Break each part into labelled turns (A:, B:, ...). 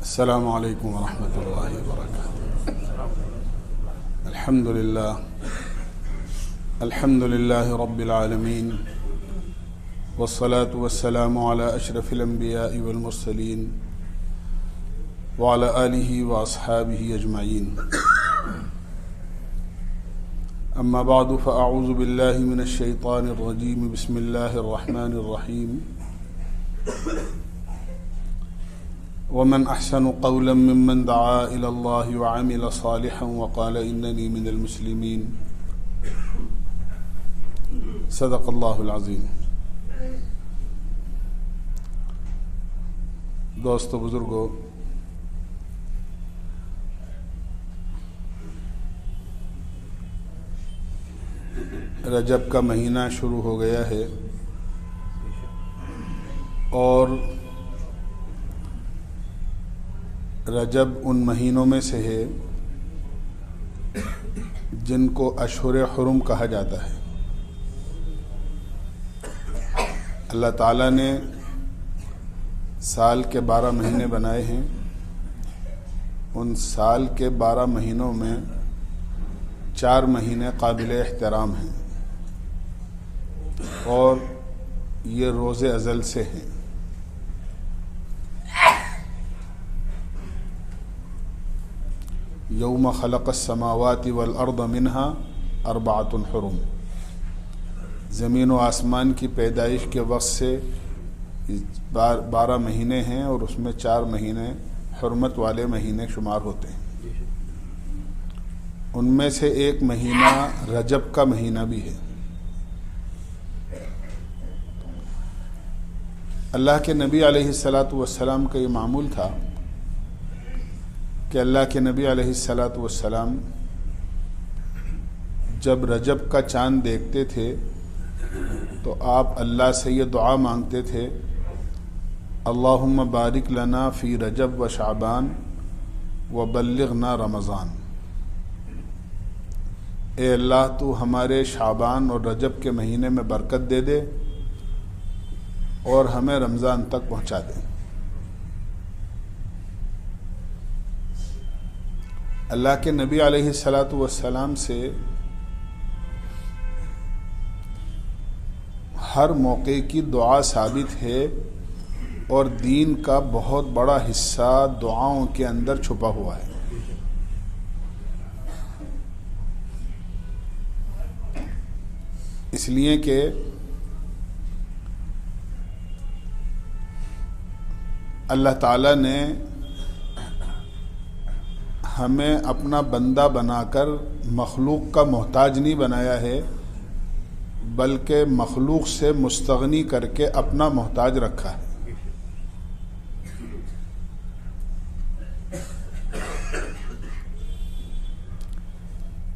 A: السلام علیکم ورحمۃ اللہ وبرکاتہ۔ الحمد للہ رب العالمین، والصلاة والسلام علی اشرف الانبیاء والمرسلین وعلی آلہ واصحابہ اجمعین، اما بعد فاعوذ باللہ من الشیطان الرجیم، بسم اللہ الرحمن الرحیم۔ ومن احسن قولا ممن دعا الى الله وعمل صالحا وقال انني من المسلمین، صدق اللہ العظیم۔ دوستو، بزرگو، رجب کا مہینہ شروع ہو گیا ہے اور رجب ان مہینوں میں سے ہے جن کو اشہر حرم کہا جاتا ہے۔ اللہ تعالیٰ نے سال کے 12 مہینے بنائے ہیں، ان سال کے 12 مہینوں میں 4 مہینے قابل احترام ہیں اور یہ روز ازل سے ہیں۔ یوم خلق السماوات والارض منها 4 حرم، زمین و آسمان کی پیدائش کے وقت سے 12 مہینے ہیں اور اس میں 4 مہینے حرمت والے مہینے شمار ہوتے ہیں۔ ان میں سے ایک مہینہ رجب کا مہینہ بھی ہے۔ اللہ کے نبی علیہ السلام کا یہ معمول تھا کہ اللہ کے نبی علیہ السلام جب رجب کا چاند دیکھتے تھے تو آپ اللہ سے یہ دعا مانگتے تھے، اللہم بارک لنا فی رجب و شعبان وبلغنا رمضان۔ اے اللہ، تو ہمارے شعبان اور رجب کے مہینے میں برکت دے دے اور ہمیں رمضان تک پہنچا دے۔ اللہ کے نبی علیہ السلام سے ہر موقع کی دعا ثابت ہے اور دین کا بہت بڑا حصہ دعاؤں کے اندر چھپا ہوا ہے۔ اس لیے کہ اللہ تعالیٰ نے ہمیں اپنا بندہ بنا کر مخلوق کا محتاج نہیں بنایا ہے، بلکہ مخلوق سے مستغنی کر کے اپنا محتاج رکھا ہے۔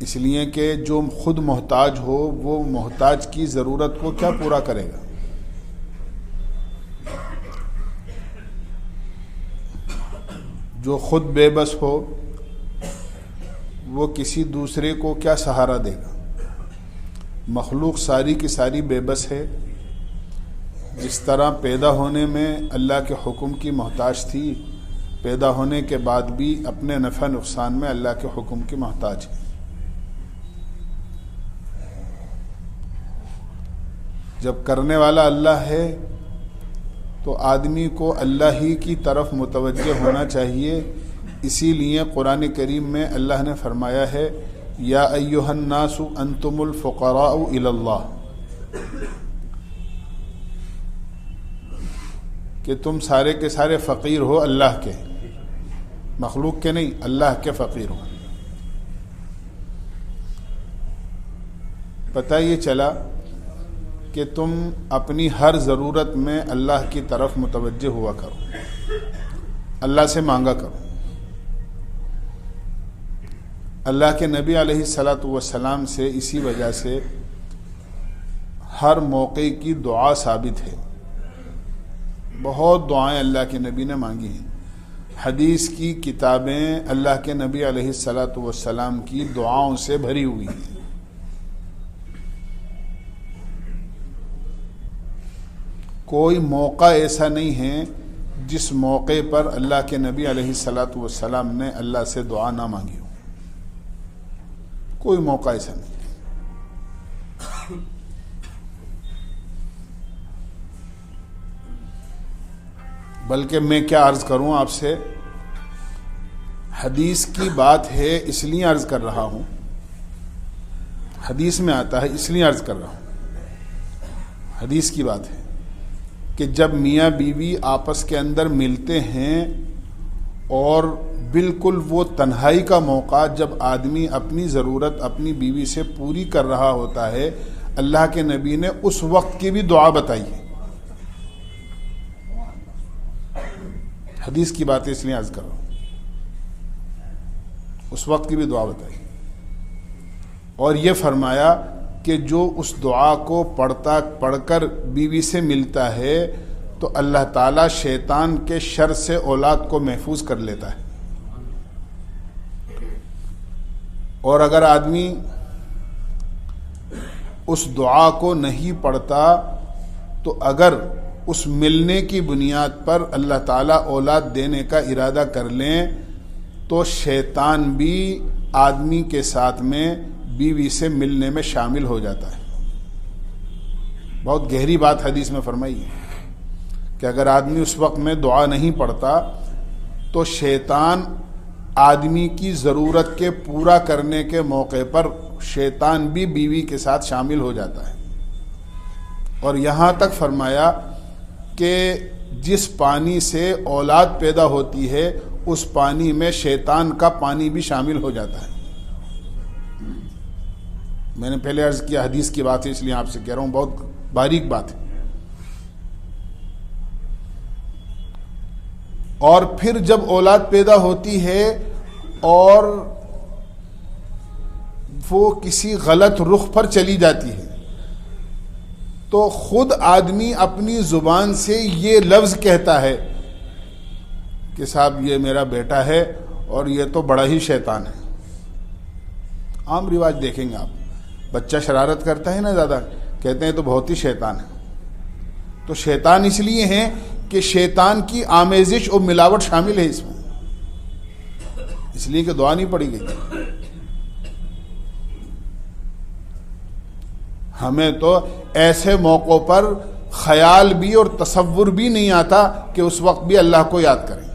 A: اس لیے کہ جو خود محتاج ہو وہ محتاج کی ضرورت کو کیا پورا کرے گا؟ جو خود بے بس ہو وہ کسی دوسرے کو کیا سہارا دے گا؟ مخلوق ساری کی ساری بے بس ہے۔ جس طرح پیدا ہونے میں اللہ کے حکم کی محتاج تھی، پیدا ہونے کے بعد بھی اپنے نفع نقصان میں اللہ کے حکم کی محتاج ہے۔ جب کرنے والا اللہ ہے تو آدمی کو اللہ ہی کی طرف متوجہ ہونا چاہیے۔ اسی لیے قرآن کریم میں اللہ نے فرمایا ہے، یا ایھا الناس انتم الفقراء الی اللہ، کہ تم سارے کے سارے فقیر ہو اللہ کے، مخلوق کے نہیں، اللہ کے فقیر ہو۔ پتہ یہ چلا کہ تم اپنی ہر ضرورت میں اللہ کی طرف متوجہ ہوا کرو، اللہ سے مانگا کرو۔ اللہ کے نبی علیہ السلام سے اسی وجہ سے ہر موقع کی دعا ثابت ہے۔ بہت دعائیں اللہ کے نبی نے مانگی ہیں۔ حدیث کی کتابیں اللہ کے نبی علیہ السلام کی دعاؤں سے بھری ہوئی ہیں۔ کوئی موقع ایسا نہیں ہے جس موقع پر اللہ کے نبی علیہ الصلاۃ والسلام نے اللہ سے دعا نہ مانگی ہو. کوئی موقع ایسا نہیں. بلکہ میں کیا عرض کروں آپ سے، حدیث کی بات ہے اس لیے عرض کر رہا ہوں، حدیث میں آتا ہے اس لیے عرض کر رہا ہوں. حدیث کی بات ہے کہ جب میاں بیوی آپس کے اندر ملتے ہیں اور بالکل وہ تنہائی کا موقع جب آدمی اپنی ضرورت اپنی بیوی سے پوری کر رہا ہوتا ہے، اللہ کے نبی نے اس وقت کی بھی دعا بتائی ہے. حدیث کی بات ہے اس لیے عرض کر رہا ہوں، اس وقت کی بھی دعا بتائی اور یہ فرمایا کہ جو اس دعا کو پڑھ کر بیوی سے ملتا ہے تو اللہ تعالیٰ شیطان کے شر سے اولاد کو محفوظ کر لیتا ہے. اور اگر آدمی اس دعا کو نہیں پڑھتا تو اگر اس ملنے کی بنیاد پر اللہ تعالیٰ اولاد دینے کا ارادہ کر لیں تو شیطان بھی آدمی کے ساتھ میں بیوی سے ملنے میں شامل ہو جاتا ہے. بہت گہری بات حدیث میں فرمائی ہے کہ اگر آدمی اس وقت میں دعا نہیں پڑھتا تو شیطان آدمی کی ضرورت کے پورا کرنے کے موقع پر شیطان بھی بیوی کے ساتھ شامل ہو جاتا ہے. اور یہاں تک فرمایا کہ جس پانی سے اولاد پیدا ہوتی ہے اس پانی میں شیطان کا پانی بھی شامل ہو جاتا ہے. میں نے پہلے عرض کیا حدیث کی بات ہے اس لیے آپ سے کہہ رہا ہوں، بہت باریک بات ہے. اور پھر جب اولاد پیدا ہوتی ہے اور وہ کسی غلط رخ پر چلی جاتی ہے تو خود آدمی اپنی زبان سے یہ لفظ کہتا ہے کہ صاحب یہ میرا بیٹا ہے اور یہ تو بڑا ہی شیطان ہے. عام رواج دیکھیں گے آپ، بچہ شرارت کرتا ہے نا زیادہ، کہتے ہیں تو بہت ہی شیطان ہے. تو شیطان اس لیے ہیں کہ شیطان کی آمیزش اور ملاوٹ شامل ہے اس میں، اس لیے کہ دعا نہیں پڑھی گئی. ہمیں تو ایسے موقعوں پر خیال بھی اور تصور بھی نہیں آتا کہ اس وقت بھی اللہ کو یاد کریں.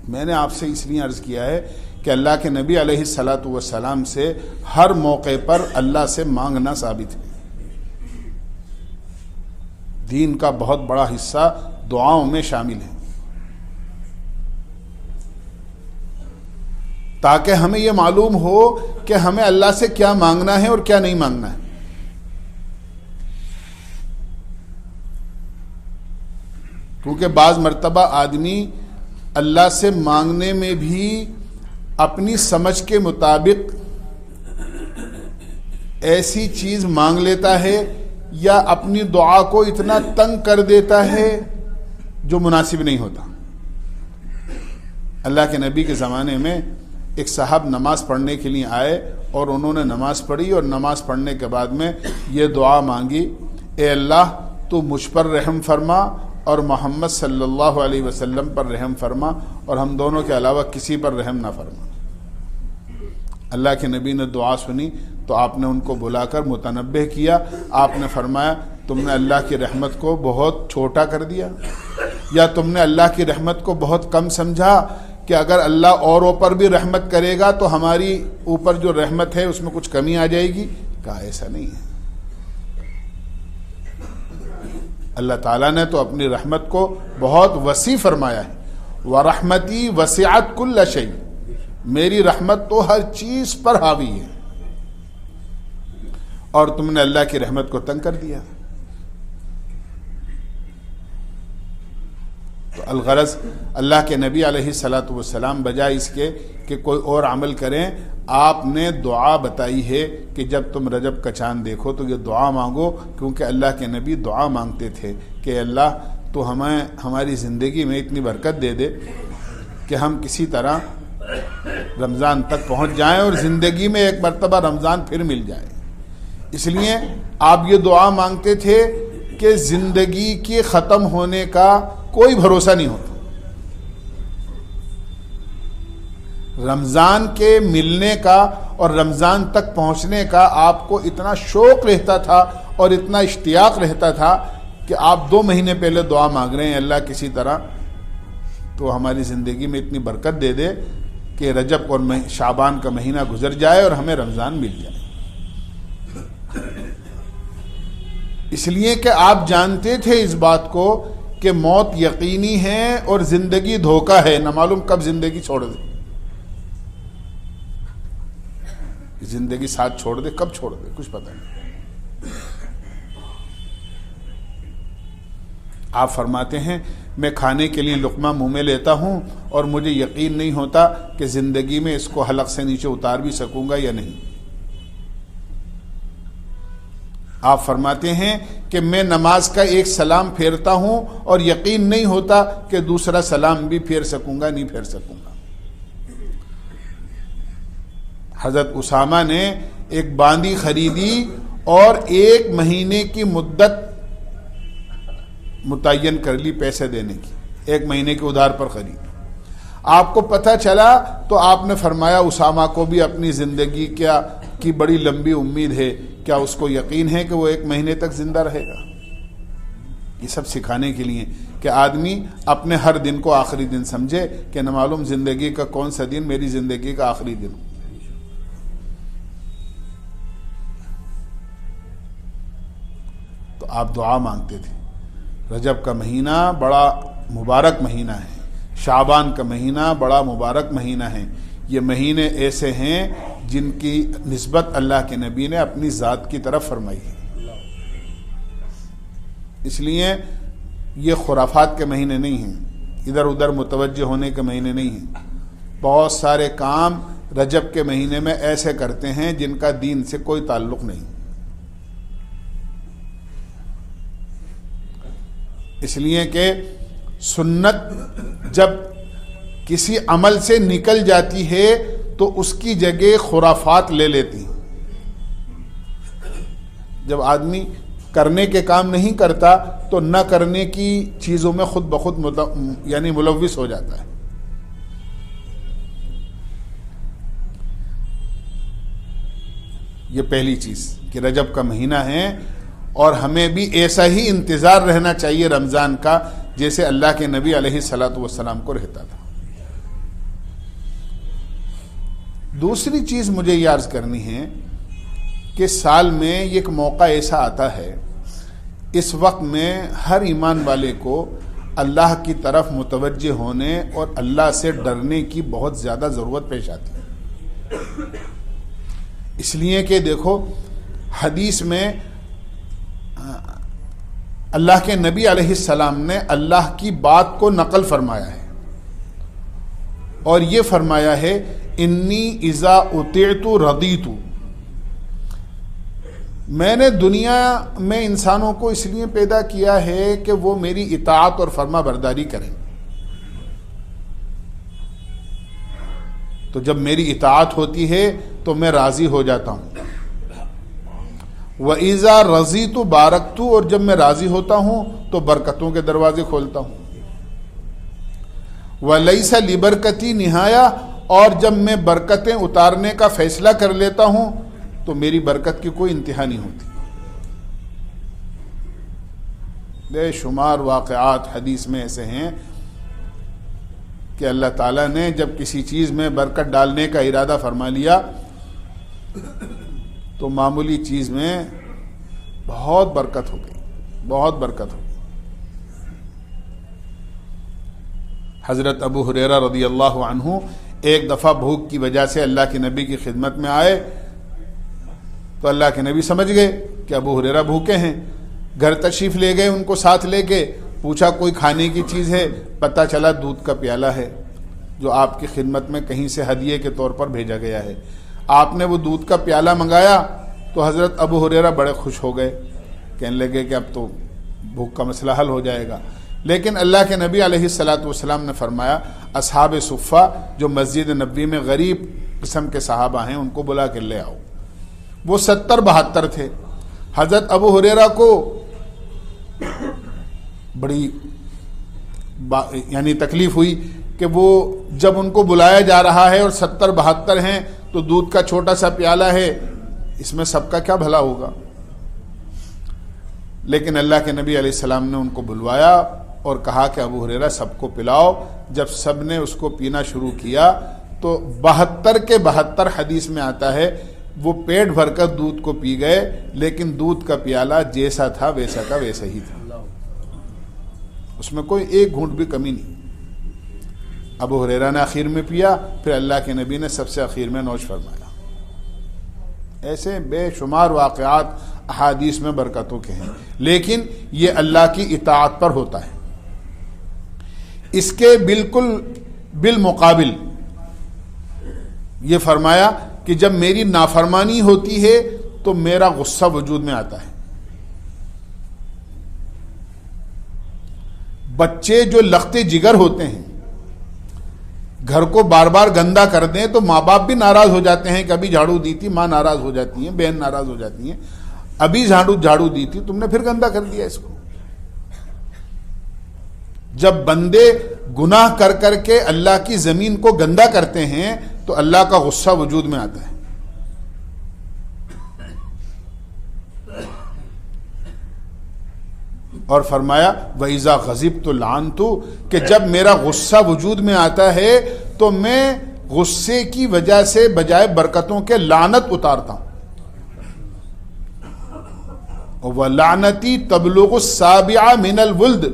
A: میں نے آپ سے اس لیے عرض کیا ہے کہ اللہ کے نبی علیہ الصلاۃ والسلام سے ہر موقع پر اللہ سے مانگنا ثابت ہے. دین کا بہت بڑا حصہ دعاؤں میں شامل ہے تاکہ ہمیں یہ معلوم ہو کہ ہمیں اللہ سے کیا مانگنا ہے اور کیا نہیں مانگنا ہے. کیونکہ بعض مرتبہ آدمی اللہ سے مانگنے میں بھی اپنی سمجھ کے مطابق ایسی چیز مانگ لیتا ہے یا اپنی دعا کو اتنا تنگ کر دیتا ہے جو مناسب نہیں ہوتا. اللہ کے نبی کے زمانے میں ایک صاحب نماز پڑھنے کے لیے آئے اور انہوں نے نماز پڑھی اور نماز پڑھنے کے بعد میں یہ دعا مانگی، اے اللہ تو مجھ پر رحم فرما اور محمد صلی اللہ علیہ وسلم پر رحم فرما اور ہم دونوں کے علاوہ کسی پر رحم نہ فرما. اللہ کے نبی نے دعا سنی تو آپ نے ان کو بلا کر متنبہ کیا. آپ نے فرمایا تم نے اللہ کی رحمت کو بہت چھوٹا کر دیا یا تم نے اللہ کی رحمت کو بہت کم سمجھا کہ اگر اللہ اوروں پر بھی رحمت کرے گا تو ہماری اوپر جو رحمت ہے اس میں کچھ کمی آ جائے گی. کہا ایسا نہیں ہے. اللہ تعالیٰ نے تو اپنی رحمت کو بہت وسیع فرمایا ہے. وَرَحْمَتِي وَسِعَتْ كُلَّ شَيْءٍ، میری رحمت تو ہر چیز پر حاوی ہے. اور تم نے اللہ کی رحمت کو تنگ کر دیا. تو الغرض اللہ کے نبی علیہ الصلاۃ والسلام بجائے اس کے کہ کوئی اور عمل کریں، آپ نے دعا بتائی ہے کہ جب تم رجب کا چاند دیکھو تو یہ دعا مانگو، کیونکہ اللہ کے نبی دعا مانگتے تھے کہ اللہ تو ہمیں ہماری زندگی میں اتنی برکت دے دے کہ ہم کسی طرح رمضان تک پہنچ جائیں اور زندگی میں ایک مرتبہ رمضان پھر مل جائے. اس لیے آپ یہ دعا مانگتے تھے کہ زندگی کے ختم ہونے کا کوئی بھروسہ نہیں ہوتا. رمضان کے ملنے کا اور رمضان تک پہنچنے کا آپ کو اتنا شوق رہتا تھا اور اتنا اشتیاق رہتا تھا کہ آپ 2 مہینے پہلے دعا مانگ رہے ہیں اللہ کسی طرح تو ہماری زندگی میں اتنی برکت دے دے کہ رجب اور شعبان کا مہینہ گزر جائے اور ہمیں رمضان مل جائے. اس لیے کہ آپ جانتے تھے اس بات کو کہ موت یقینی ہے اور زندگی دھوکہ ہے، نہ معلوم کب زندگی چھوڑ دے. زندگی ساتھ چھوڑ دے، کب چھوڑ دے کچھ پتہ نہیں. آپ فرماتے ہیں میں کھانے کے لیے لقمہ منہ میں لیتا ہوں اور مجھے یقین نہیں ہوتا کہ زندگی میں اس کو حلق سے نیچے اتار بھی سکوں گا یا نہیں. آپ فرماتے ہیں کہ میں نماز کا ایک سلام پھیرتا ہوں اور یقین نہیں ہوتا کہ دوسرا سلام بھی پھیر سکوں گا نہیں پھیر سکوں گا. حضرت اسامہ نے ایک باندی خریدی اور 1 مہینے کی مدت متعین کر لی پیسے دینے کی، 1 مہینے کے ادھار پر خریدی. آپ کو پتہ چلا تو آپ نے فرمایا اسامہ کو بھی اپنی زندگی کی بڑی لمبی امید ہے، کیا اس کو یقین ہے کہ وہ 1 مہینے تک زندہ رہے گا؟ یہ سب سکھانے کے لیے کہ آدمی اپنے ہر دن کو آخری دن سمجھے کہ نہ معلوم زندگی کا کون سا دن میری زندگی کا آخری دن. تو آپ دعا مانگتے تھے. رجب کا مہینہ بڑا مبارک مہینہ ہے، شعبان کا مہینہ بڑا مبارک مہینہ ہے. یہ مہینے ایسے ہیں جن کی نسبت اللہ کے نبی نے اپنی ذات کی طرف فرمائی ہے. اس لیے یہ خرافات کے مہینے نہیں ہیں، ادھر ادھر متوجہ ہونے کے مہینے نہیں ہیں. بہت سارے کام رجب کے مہینے میں ایسے کرتے ہیں جن کا دین سے کوئی تعلق نہیں. اس لیے کہ سنت جب کسی عمل سے نکل جاتی ہے تو اس کی جگہ خرافات لے لیتی. جب آدمی کرنے کے کام نہیں کرتا تو نہ کرنے کی چیزوں میں خود بخود یعنی ملوث ہو جاتا ہے. یہ پہلی چیز کہ رجب کا مہینہ ہے اور ہمیں بھی ایسا ہی انتظار رہنا چاہیے رمضان کا جیسے اللہ کے نبی علیہ الصلوۃ والسلام کو رہتا تھا. دوسری چیز مجھے یہ عرض کرنی ہے کہ سال میں ایک موقع ایسا آتا ہے، اس وقت میں ہر ایمان والے کو اللہ کی طرف متوجہ ہونے اور اللہ سے ڈرنے کی بہت زیادہ ضرورت پیش آتی ہے. اس لیے کہ دیکھو حدیث میں اللہ کے نبی علیہ السلام نے اللہ کی بات کو نقل فرمایا ہے اور یہ فرمایا ہے انی اذا اطعت رضیت. میں نے دنیا میں انسانوں کو اس لیے پیدا کیا ہے کہ وہ میری اطاعت اور فرما برداری کریں. تو جب میری اطاعت ہوتی ہے تو میں راضی ہو جاتا ہوں. وَإِذَا رَضِيتُ بَارَكْتُ، اور جب میں راضی ہوتا ہوں تو برکتوں کے دروازے کھولتا ہوں. وَلَيْسَ لِبَرْكَتِي نِهَايَةٌ، اور جب میں برکتیں اتارنے کا فیصلہ کر لیتا ہوں تو میری برکت کی کوئی انتہا نہیں ہوتی. بے شمار واقعات حدیث میں ایسے ہیں کہ اللہ تعالیٰ نے جب کسی چیز میں برکت ڈالنے کا ارادہ فرما لیا تو معمولی چیز میں بہت برکت ہو گئی، بہت برکت ہو گئی. حضرت ابو ہریرہ رضی اللہ عنہ ایک دفعہ بھوک کی وجہ سے اللہ کے نبی کی خدمت میں آئے تو اللہ کے نبی سمجھ گئے کہ ابو ہریرہ بھوکے ہیں. گھر تشریف لے گئے، ان کو ساتھ لے کے پوچھا کوئی کھانے کی چیز ہے، پتہ چلا دودھ کا پیالہ ہے جو آپ کی خدمت میں کہیں سے ہدیے کے طور پر بھیجا گیا ہے. آپ نے وہ دودھ کا پیالہ منگایا تو حضرت ابو ہریرہ بڑے خوش ہو گئے، کہنے لگے کہ اب تو بھوک کا مسئلہ حل ہو جائے گا. لیکن اللہ کے نبی علیہ الصلوۃ والسلام نے فرمایا اصحاب صفہ جو مسجد نبوی میں غریب قسم کے صحابہ ہیں ان کو بلا کے لے آؤ. وہ 70-72 تھے. حضرت ابو ہریرہ کو بڑی یعنی تکلیف ہوئی کہ وہ جب ان کو بلایا جا رہا ہے اور 70-72 ہیں تو دودھ کا چھوٹا سا پیالہ ہے، اس میں سب کا کیا بھلا ہوگا. لیکن اللہ کے نبی علیہ السلام نے ان کو بلوایا اور کہا کہ ابو ہریرہ سب کو پلاؤ. جب سب نے اس کو پینا شروع کیا تو 72 کے 72 حدیث میں آتا ہے وہ پیٹ بھر کر دودھ کو پی گئے، لیکن دودھ کا پیالہ جیسا تھا ویسا کا ویسا ہی تھا، اس میں کوئی ایک گھونٹ بھی کمی نہیں. ابو ہریرہ نے آخر میں پیا، پھر اللہ کے نبی نے سب سے آخر میں نوش فرمایا. ایسے بے شمار واقعات احادیث میں برکتوں کے ہیں، لیکن یہ اللہ کی اطاعت پر ہوتا ہے. اس کے بالکل بالمقابل یہ فرمایا کہ جب میری نافرمانی ہوتی ہے تو میرا غصہ وجود میں آتا ہے. بچے جو لخت جگر ہوتے ہیں، گھر کو بار بار گندا کر دیں تو ماں باپ بھی ناراض ہو جاتے ہیں. کبھی جھاڑو دی تھی ماں ناراض ہو جاتی ہیں، بہن ناراض ہو جاتی ہیں، ابھی جھاڑو دی تھی تم نے پھر گندا کر دیا اس کو. جب بندے گناہ کر کر کے اللہ کی زمین کو گندا کرتے ہیں تو اللہ کا غصہ وجود میں آتا ہے. اور فرمایا وَإِذَا غَضِبْتُ لَعَنْتُ، کہ جب میرا غصہ وجود میں آتا ہے تو میں غصے کی وجہ سے بجائے برکتوں کے لعنت اتارتا ہوں. وَلَعْنَتِي تَبْلُغُ السَّابِعَ مِنَ الْوُلْدِ،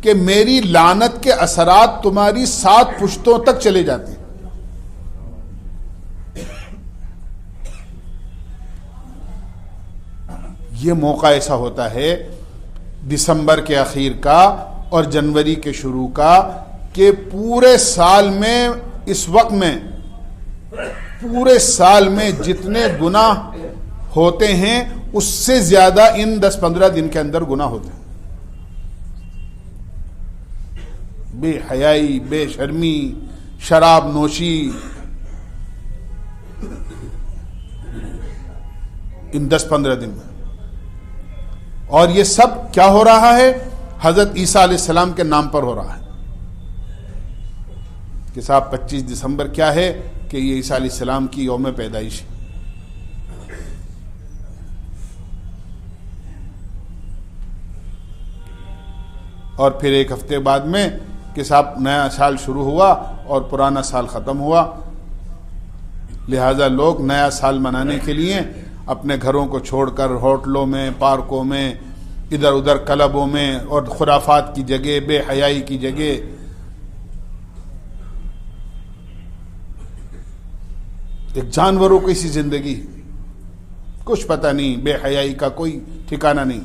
A: کہ میری لعنت کے اثرات تمہاری 7 پشتوں تک چلے جاتے ہیں. یہ موقع ایسا ہوتا ہے دسمبر کے اخیر کا اور جنوری کے شروع کا کہ پورے سال میں اس وقت میں پورے سال میں جتنے گناہ ہوتے ہیں اس سے زیادہ ان 10-15 دن کے اندر گناہ ہوتے ہیں. بے حیائی، بے شرمی، شراب نوشی، ان 10-15 دن میں. اور یہ سب کیا ہو رہا ہے؟ حضرت عیسیٰ علیہ السلام کے نام پر ہو رہا ہے. کہ صاحب 25 دسمبر کیا ہے کہ یہ عیسیٰ علیہ السلام کی یوم پیدائش ہے. اور پھر ایک ہفتے بعد میں کہ صاحب نیا سال شروع ہوا اور پرانا سال ختم ہوا، لہذا لوگ نیا سال منانے کے لیے اپنے گھروں کو چھوڑ کر ہوٹلوں میں، پارکوں میں، ادھر ادھر کلبوں میں اور خرافات کی جگہ، بے حیائی کی جگہ ایک جانوروں کی سی زندگی، کچھ پتہ نہیں، بے حیائی کا کوئی ٹھکانہ نہیں.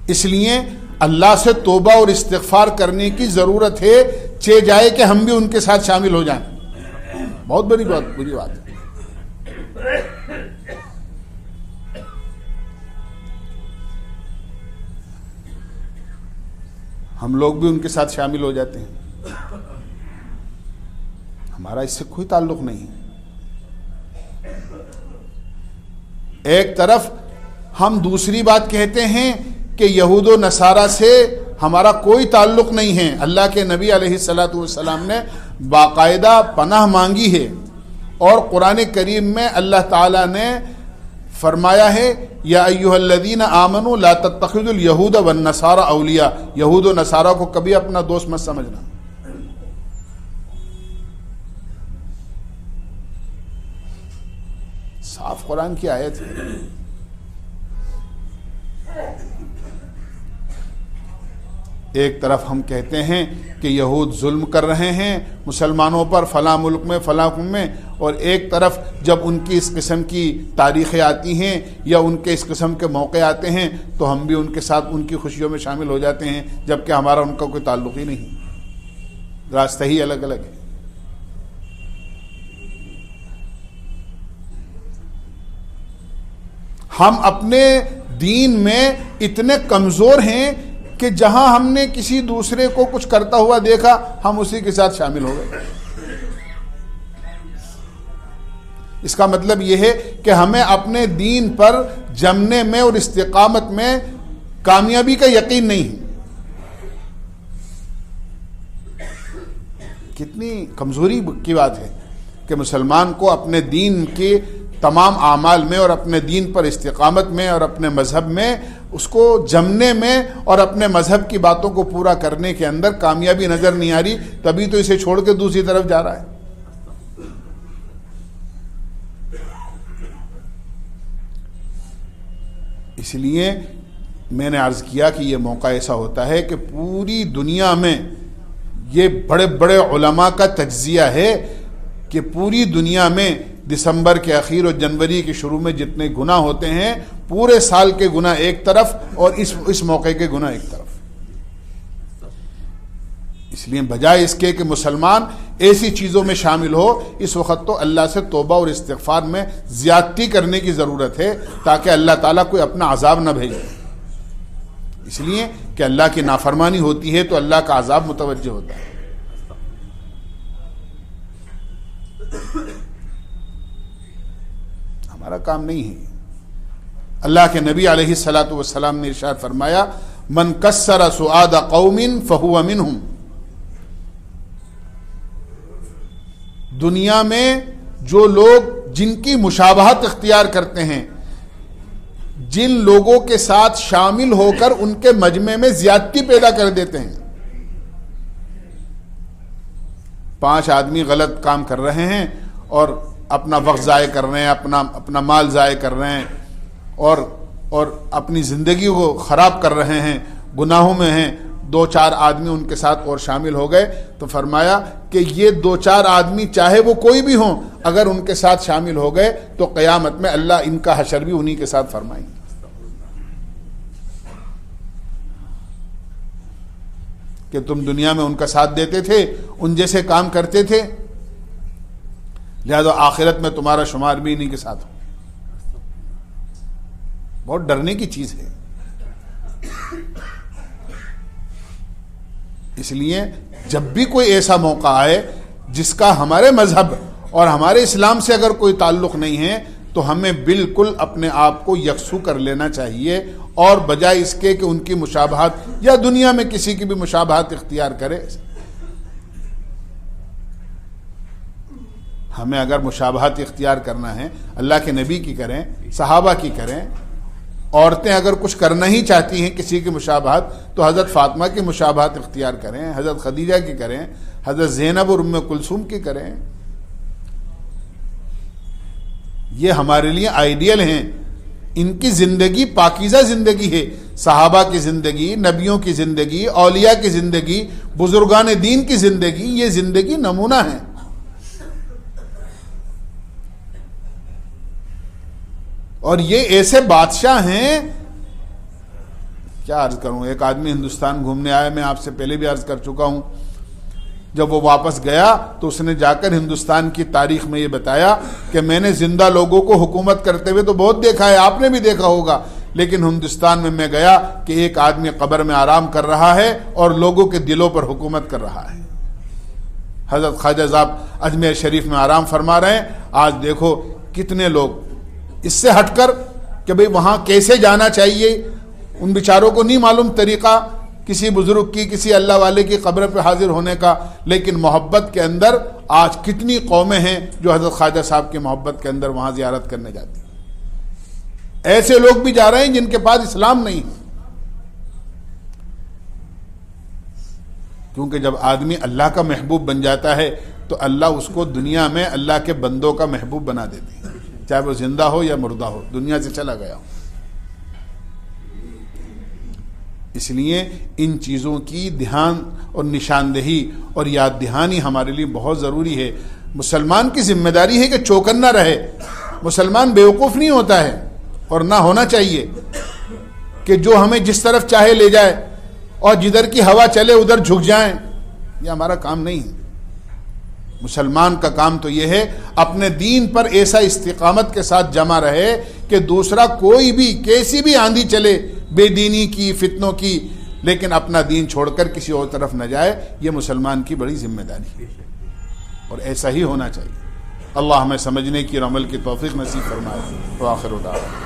A: اس لیے اللہ سے توبہ اور استغفار کرنے کی ضرورت ہے، چہ جائے کہ ہم بھی ان کے ساتھ شامل ہو جائیں. بہت بری بات ہے. ہم لوگ بھی ان کے ساتھ شامل ہو جاتے ہیں، ہمارا اس سے کوئی تعلق نہیں. ایک طرف ہم دوسری بات کہتے ہیں کہ یہود و نصارہ سے ہمارا کوئی تعلق نہیں ہے. اللہ کے نبی علیہ الصلوۃ والسلام نے باقاعدہ پناہ مانگی ہے، اور قرآن کریم میں اللہ تعالی نے فرمایا ہے یا ایھا الذین آمنوا لا تتخذوا اليہود والنصارى اولیاء، یہود و نصارہ کو کبھی اپنا دوست مت سمجھنا. صاف قرآن کی آیت ہے. ایک طرف ہم کہتے ہیں کہ یہود ظلم کر رہے ہیں مسلمانوں پر فلاں ملک میں فلاں میں، اور ایک طرف جب ان کی اس قسم کی تاریخیں آتی ہیں یا ان کے اس قسم کے موقع آتے ہیں تو ہم بھی ان کے ساتھ ان کی خوشیوں میں شامل ہو جاتے ہیں، جبکہ ہمارا ان کا کوئی تعلق ہی نہیں، راستہ ہی الگ الگ ہے. ہم اپنے دین میں اتنے کمزور ہیں کہ جہاں ہم نے کسی دوسرے کو کچھ کرتا ہوا دیکھا ہم اسی کے ساتھ شامل ہو گئے. اس کا مطلب یہ ہے کہ ہمیں اپنے دین پر جمنے میں اور استقامت میں کامیابی کا یقین نہیں ہے. کتنی کمزوری کی بات ہے کہ مسلمان کو اپنے دین کے تمام اعمال میں اور اپنے دین پر استقامت میں اور اپنے مذہب میں اس کو جمنے میں اور اپنے مذہب کی باتوں کو پورا کرنے کے اندر کامیابی نظر نہیں آ رہی, تبھی تو اسے چھوڑ کے دوسری طرف جا رہا ہے. اس لیے میں نے عرض کیا کہ یہ موقع ایسا ہوتا ہے کہ پوری دنیا میں یہ بڑے بڑے علماء کا تجزیہ ہے کہ پوری دنیا میں دسمبر کے اخیر اور جنوری کے شروع میں جتنے گناہ ہوتے ہیں, پورے سال کے گناہ ایک طرف اور اس موقع کے گناہ ایک طرف. اس لیے بجائے اس کے کہ مسلمان ایسی چیزوں میں شامل ہو, اس وقت تو اللہ سے توبہ اور استغفار میں زیادتی کرنے کی ضرورت ہے تاکہ اللہ تعالیٰ کوئی اپنا عذاب نہ بھیجے. اس لیے کہ اللہ کی نافرمانی ہوتی ہے تو اللہ کا عذاب متوجہ ہوتا ہے. ہمارا کام نہیں ہے. اللہ کے نبی علیہ الصلاۃ والسلام نے ارشاد فرمایا, من کسر سعاد قوم فہو منہم. دنیا میں جو لوگ جن کی مشابہت اختیار کرتے ہیں, جن لوگوں کے ساتھ شامل ہو کر ان کے مجمع میں زیادتی پیدا کر دیتے ہیں. 5 آدمی غلط کام کر رہے ہیں اور اپنا وقت ضائع کر رہے ہیں, اپنا مال ضائع کر رہے ہیں اور اپنی زندگی کو خراب کر رہے ہیں, گناہوں میں ہیں. 2-4 آدمی ان کے ساتھ اور شامل ہو گئے تو فرمایا کہ یہ 2-4 آدمی چاہے وہ کوئی بھی ہوں, اگر ان کے ساتھ شامل ہو گئے تو قیامت میں اللہ ان کا حشر بھی انہی کے ساتھ فرمائیں گے. کہ تم دنیا میں ان کا ساتھ دیتے تھے, ان جیسے کام کرتے تھے, لہذا آخرت میں تمہارا شمار بھی انہی کے ساتھ ہو. بہت ڈرنے کی چیز ہے. اس لیے جب بھی کوئی ایسا موقع آئے جس کا ہمارے مذہب اور ہمارے اسلام سے اگر کوئی تعلق نہیں ہے تو ہمیں بالکل اپنے آپ کو یکسو کر لینا چاہیے, اور بجائے اس کے کہ ان کی مشابہت یا دنیا میں کسی کی بھی مشابہت اختیار کرے, ہمیں اگر مشابہت اختیار کرنا ہے اللہ کے نبی کی کریں, صحابہ کی کریں. عورتیں اگر کچھ کرنا ہی چاہتی ہیں کسی کی مشابہت تو حضرت فاطمہ کی مشابہت اختیار کریں, حضرت خدیجہ کی کریں, حضرت زینب اور ام کلثوم کی کریں. یہ ہمارے لیے آئیڈیل ہیں. ان کی زندگی پاکیزہ زندگی ہے. صحابہ کی زندگی, نبیوں کی زندگی, اولیاء کی زندگی, بزرگان دین کی زندگی, یہ زندگی نمونہ ہے. اور یہ ایسے بادشاہ ہیں, کیا عرض کروں. ایک آدمی ہندوستان گھومنے آیا, میں آپ سے پہلے بھی عرض کر چکا ہوں. جب وہ واپس گیا تو اس نے جا کر ہندوستان کی تاریخ میں یہ بتایا کہ میں نے زندہ لوگوں کو حکومت کرتے ہوئے تو بہت دیکھا ہے, آپ نے بھی دیکھا ہوگا, لیکن ہندوستان میں گیا کہ ایک آدمی قبر میں آرام کر رہا ہے اور لوگوں کے دلوں پر حکومت کر رہا ہے. حضرت خواجہ صاحب اجمیر شریف میں آرام فرما رہے ہیں. آج دیکھو کتنے لوگ اس سے ہٹ کر کہ بھئی وہاں کیسے جانا چاہیے, ان بیچاروں کو نہیں معلوم طریقہ کسی بزرگ کی, کسی اللہ والے کی قبر پہ حاضر ہونے کا, لیکن محبت کے اندر آج کتنی قومیں ہیں جو حضرت خواجہ صاحب کی محبت کے اندر وہاں زیارت کرنے جاتی ہیں. ایسے لوگ بھی جا رہے ہیں جن کے پاس اسلام نہیں, کیونکہ جب آدمی اللہ کا محبوب بن جاتا ہے تو اللہ اس کو دنیا میں اللہ کے بندوں کا محبوب بنا دیتے ہیں, چاہے وہ زندہ ہو یا مردہ ہو, دنیا سے چلا گیا ہو. اس لیے ان چیزوں کی دھیان اور نشاندہی اور یاد دہانی ہمارے لیے بہت ضروری ہے. مسلمان کی ذمہ داری ہے کہ چوکنا رہے. مسلمان بیوقوف نہیں ہوتا ہے, اور نہ ہونا چاہیے کہ جو ہمیں جس طرف چاہے لے جائے اور جدھر کی ہوا چلے ادھر جھک جائیں. یہ ہمارا کام نہیں ہے. مسلمان کا کام تو یہ ہے اپنے دین پر ایسا استقامت کے ساتھ جمع رہے کہ دوسرا کوئی بھی کیسی بھی آندھی چلے بے دینی کی, فتنوں کی, لیکن اپنا دین چھوڑ کر کسی اور طرف نہ جائے. یہ مسلمان کی بڑی ذمہ داری ہے اور ایسا ہی ہونا چاہیے. اللہ ہمیں سمجھنے کی اور عمل کی توفیق نصیب فرمائے۔ وآخر دعوانا